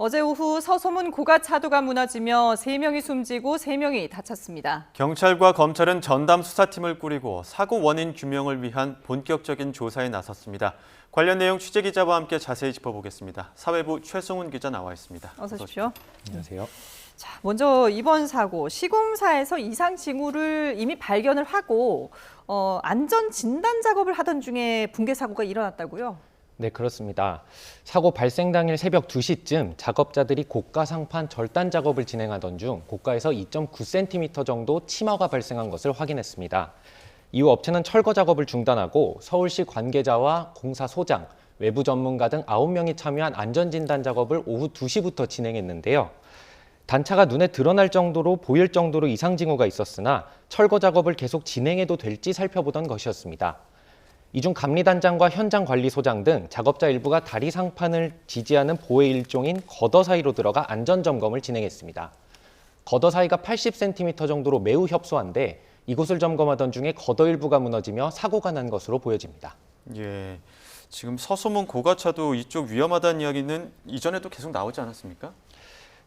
어제 오후 서소문 고가차도가 무너지며 3명이 숨지고 3명이 다쳤습니다. 경찰과 검찰은 전담 수사팀을 꾸리고 사고 원인 규명을 위한 본격적인 조사에 나섰습니다. 관련 내용 취재기자와 함께 자세히 짚어보겠습니다. 사회부 최승훈 기자 나와 있습니다. 어서 오십시오. 안녕하세요. 자, 먼저 이번 사고, 시공사에서 이상 징후를 이미 발견을 하고 안전 진단 작업을 하던 중에 붕괴 사고가 일어났다고요? 네, 그렇습니다. 사고 발생 당일 새벽 2시쯤 작업자들이 고가 상판 절단 작업을 진행하던 중 고가에서 2.9cm 정도 침하가 발생한 것을 확인했습니다. 이후 업체는 철거 작업을 중단하고 서울시 관계자와 공사 소장, 외부 전문가 등 9명이 참여한 안전진단 작업을 오후 2시부터 진행했는데요. 단차가 눈에 드러날 정도로 보일 정도로 이상 징후가 있었으나 철거 작업을 계속 진행해도 될지 살펴보던 것이었습니다. 이중 감리단장과 현장관리소장 등 작업자 일부가 다리 상판을 지지하는 보혜 일종인 거더 사이로 들어가 안전점검을 진행했습니다. 거더 사이가 80cm 정도로 매우 협소한데 이곳을 점검하던 중에 거더 일부가 무너지며 사고가 난 것으로 보여집니다. 예, 지금 서소문 고가차도 이쪽 위험하다는 이야기는 이전에도 계속 나오지 않았습니까?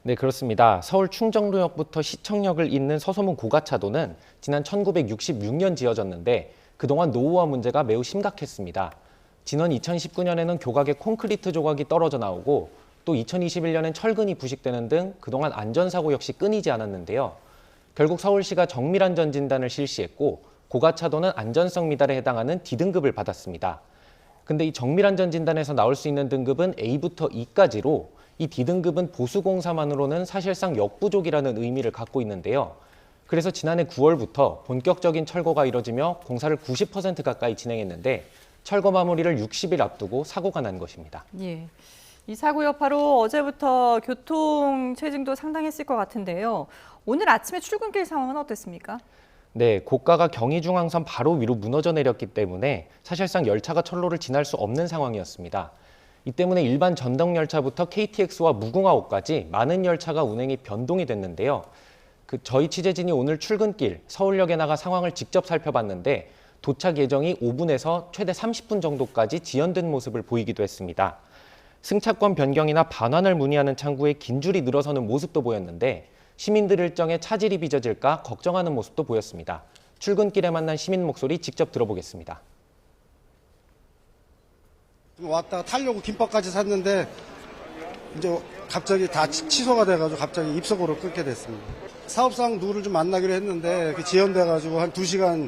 네, 그렇습니다. 서울 충정로역부터 시청역을 잇는 서소문 고가차도는 지난 1966년 지어졌는데 그동안 노후화 문제가 매우 심각했습니다. 지난 2019년에는 교각에 콘크리트 조각이 떨어져 나오고 또 2021년엔 철근이 부식되는 등 그동안 안전사고 역시 끊이지 않았는데요. 결국 서울시가 정밀안전 진단을 실시했고 고가차도는 안전성 미달에 해당하는 D등급을 받았습니다. 근데 이 정밀안전 진단에서 나올 수 있는 등급은 A부터 E까지로 이 D등급은 보수공사만으로는 사실상 역부족이라는 의미를 갖고 있는데요. 그래서 지난해 9월부터 본격적인 철거가 이뤄지며 공사를 90% 가까이 진행했는데 철거 마무리를 60일 앞두고 사고가 난 것입니다. 예. 이 사고 여파로 어제부터 교통 체증도 상당했을 것 같은데요. 오늘 아침에 출근길 상황은 어땠습니까? 네, 고가가 경의중앙선 바로 위로 무너져 내렸기 때문에 사실상 열차가 철로를 지날 수 없는 상황이었습니다. 이 때문에 일반 전동열차부터 KTX와 무궁화호까지 많은 열차가 운행이 변동이 됐는데요. 저희 취재진이 오늘 출근길 서울역에 나가 상황을 직접 살펴봤는데 도착 예정이 5분에서 최대 30분 정도까지 지연된 모습을 보이기도 했습니다. 승차권 변경이나 반환을 문의하는 창구에 긴 줄이 늘어서는 모습도 보였는데 시민들 일정에 차질이 빚어질까 걱정하는 모습도 보였습니다. 출근길에 만난 시민 목소리 직접 들어보겠습니다. 왔다가 타려고 김밥까지 샀는데 이제 갑자기 다 취소가 돼가지고 갑자기 입석으로 끊게 됐습니다. 사업상 누구를 좀 만나기로 했는데 지연돼가지고 한 2시간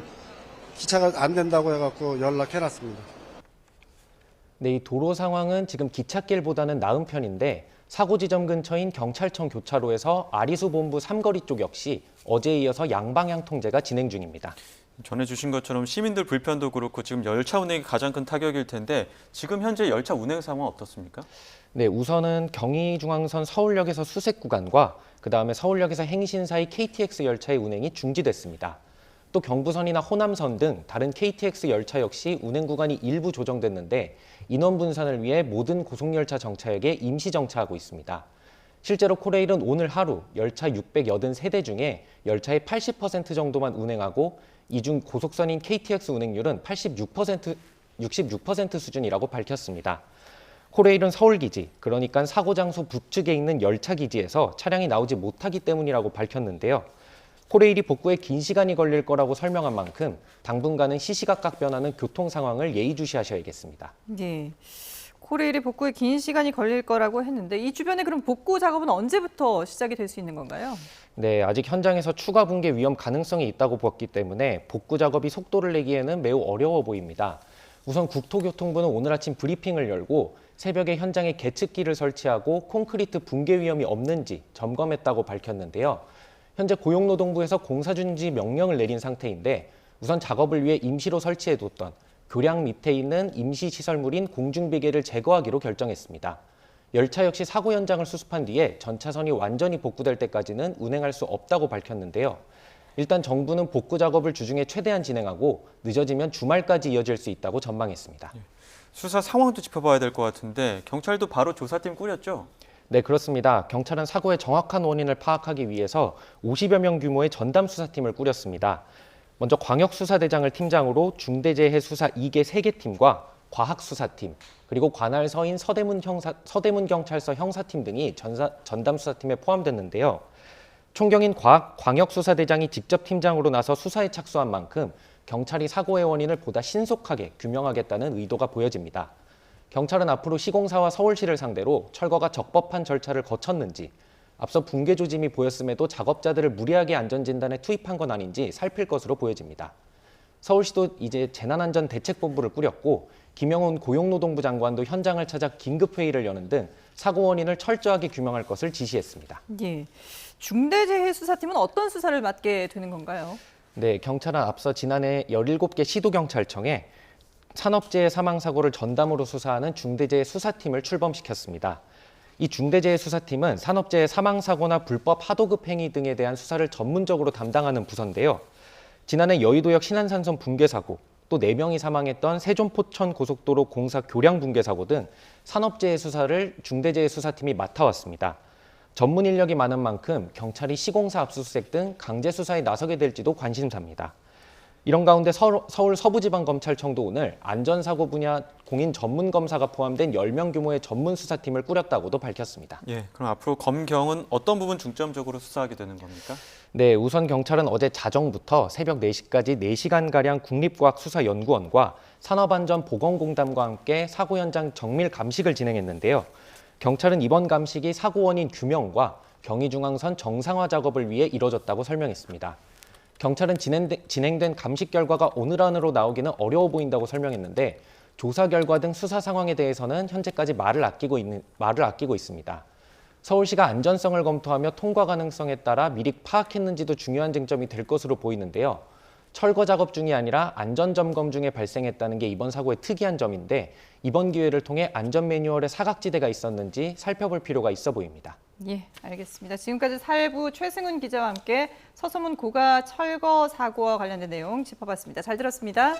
기차가 안 된다고 해갖고 연락해놨습니다. 네, 이 도로 상황은 지금 기찻길보다는 나은 편인데 사고 지점 근처인 경찰청 교차로에서 아리수 본부 삼거리 쪽 역시 어제에 이어서 양방향 통제가 진행 중입니다. 전해주신 것처럼 시민들 불편도 그렇고 지금 열차 운행이 가장 큰 타격일 텐데 지금 현재 열차 운행 상황 어떻습니까? 네, 우선은 경의중앙선 서울역에서 수색 구간과 그다음에 서울역에서 행신 사이 KTX 열차의 운행이 중지됐습니다. 또 경부선이나 호남선 등 다른 KTX 열차 역시 운행 구간이 일부 조정됐는데 인원 분산을 위해 모든 고속열차 정차역에 임시 정차하고 있습니다. 실제로 코레일은 오늘 하루 열차 683대 중에 열차의 80% 정도만 운행하고 이 중 고속선인 KTX 운행률은 66% 수준이라고 밝혔습니다. 코레일은 서울기지, 그러니까 사고 장소 북측에 있는 열차 기지에서 차량이 나오지 못하기 때문이라고 밝혔는데요. 코레일이 복구에 긴 시간이 걸릴 거라고 설명한 만큼 당분간은 시시각각 변하는 교통 상황을 예의주시하셔야겠습니다. 예. 코레일이 복구에 긴 시간이 걸릴 거라고 했는데 이 주변에 그럼 복구 작업은 언제부터 시작이 될 수 있는 건가요? 네, 아직 현장에서 추가 붕괴 위험 가능성이 있다고 보았기 때문에 복구 작업이 속도를 내기에는 매우 어려워 보입니다. 우선 국토교통부는 오늘 아침 브리핑을 열고 새벽에 현장에 계측기를 설치하고 콘크리트 붕괴 위험이 없는지 점검했다고 밝혔는데요. 현재 고용노동부에서 공사중지 명령을 내린 상태인데 우선 작업을 위해 임시로 설치해뒀던 교량 밑에 있는 임시시설물인 공중비계를 제거하기로 결정했습니다. 열차 역시 사고 현장을 수습한 뒤에 전차선이 완전히 복구될 때까지는 운행할 수 없다고 밝혔는데요. 일단 정부는 복구 작업을 주중에 최대한 진행하고 늦어지면 주말까지 이어질 수 있다고 전망했습니다. 수사 상황도 짚어봐야 될 것 같은데 경찰도 바로 조사팀 꾸렸죠? 네, 그렇습니다. 경찰은 사고의 정확한 원인을 파악하기 위해서 50여 명 규모의 전담 수사팀을 꾸렸습니다. 먼저 광역수사대장을 팀장으로 중대재해수사 2개 3개 팀과 과학수사팀, 그리고 관할 서인 서대문경찰서 형사팀 등이 전담 수사팀에 포함됐는데요. 총경인 광역수사대장이 직접 팀장으로 나서 수사에 착수한 만큼 경찰이 사고의 원인을 보다 신속하게 규명하겠다는 의도가 보여집니다. 경찰은 앞으로 시공사와 서울시를 상대로 철거가 적법한 절차를 거쳤는지, 앞서 붕괴 조짐이 보였음에도 작업자들을 무리하게 안전진단에 투입한 건 아닌지 살필 것으로 보여집니다. 서울시도 이제 재난안전대책본부를 꾸렸고 김영훈 고용노동부 장관도 현장을 찾아 긴급회의를 여는 등 사고 원인을 철저하게 규명할 것을 지시했습니다. 예. 중대재해수사팀은 어떤 수사를 맡게 되는 건가요? 네, 경찰은 앞서 지난해 17개 시도경찰청에 산업재해 사망사고를 전담으로 수사하는 중대재해수사팀을 출범시켰습니다. 이 중대재해수사팀은 산업재해 사망사고나 불법 하도급 행위 등에 대한 수사를 전문적으로 담당하는 부서인데요. 지난해 여의도역 신안산선 붕괴 사고, 또 4명이 사망했던 세종 포천 고속도로 공사 교량 붕괴 사고 등 산업재해 수사를 중대재해수사팀이 맡아왔습니다. 전문 인력이 많은 만큼 경찰이 시공사 압수수색 등 강제 수사에 나서게 될지도 관심사입니다. 이런 가운데 서울 서부지방검찰청도 오늘 안전사고 분야 공인 전문검사가 포함된 10명 규모의 전문 수사팀을 꾸렸다고도 밝혔습니다. 예, 그럼 앞으로 검경은 어떤 부분 중점적으로 수사하게 되는 겁니까? 네, 우선 경찰은 어제 자정부터 새벽 4시까지 4시간가량 국립과학수사연구원과 산업안전보건공단과 함께 사고 현장 정밀 감식을 진행했는데요. 경찰은 이번 감식이 사고 원인 규명과 경의중앙선 정상화 작업을 위해 이뤄졌다고 설명했습니다. 경찰은 진행된 감식 결과가 오늘 안으로 나오기는 어려워 보인다고 설명했는데 조사 결과 등 수사 상황에 대해서는 현재까지 말을 아끼고 있습니다. 서울시가 안전성을 검토하며 통과 가능성에 따라 미리 파악했는지도 중요한 쟁점이 될 것으로 보이는데요. 철거 작업 중이 아니라 안전점검 중에 발생했다는 게 이번 사고의 특이한 점인데 이번 기회를 통해 안전 매뉴얼에 사각지대가 있었는지 살펴볼 필요가 있어 보입니다. 예, 알겠습니다. 지금까지 사회부 최승훈 기자와 함께 서소문 고가 철거 사고와 관련된 내용 짚어봤습니다. 잘 들었습니다.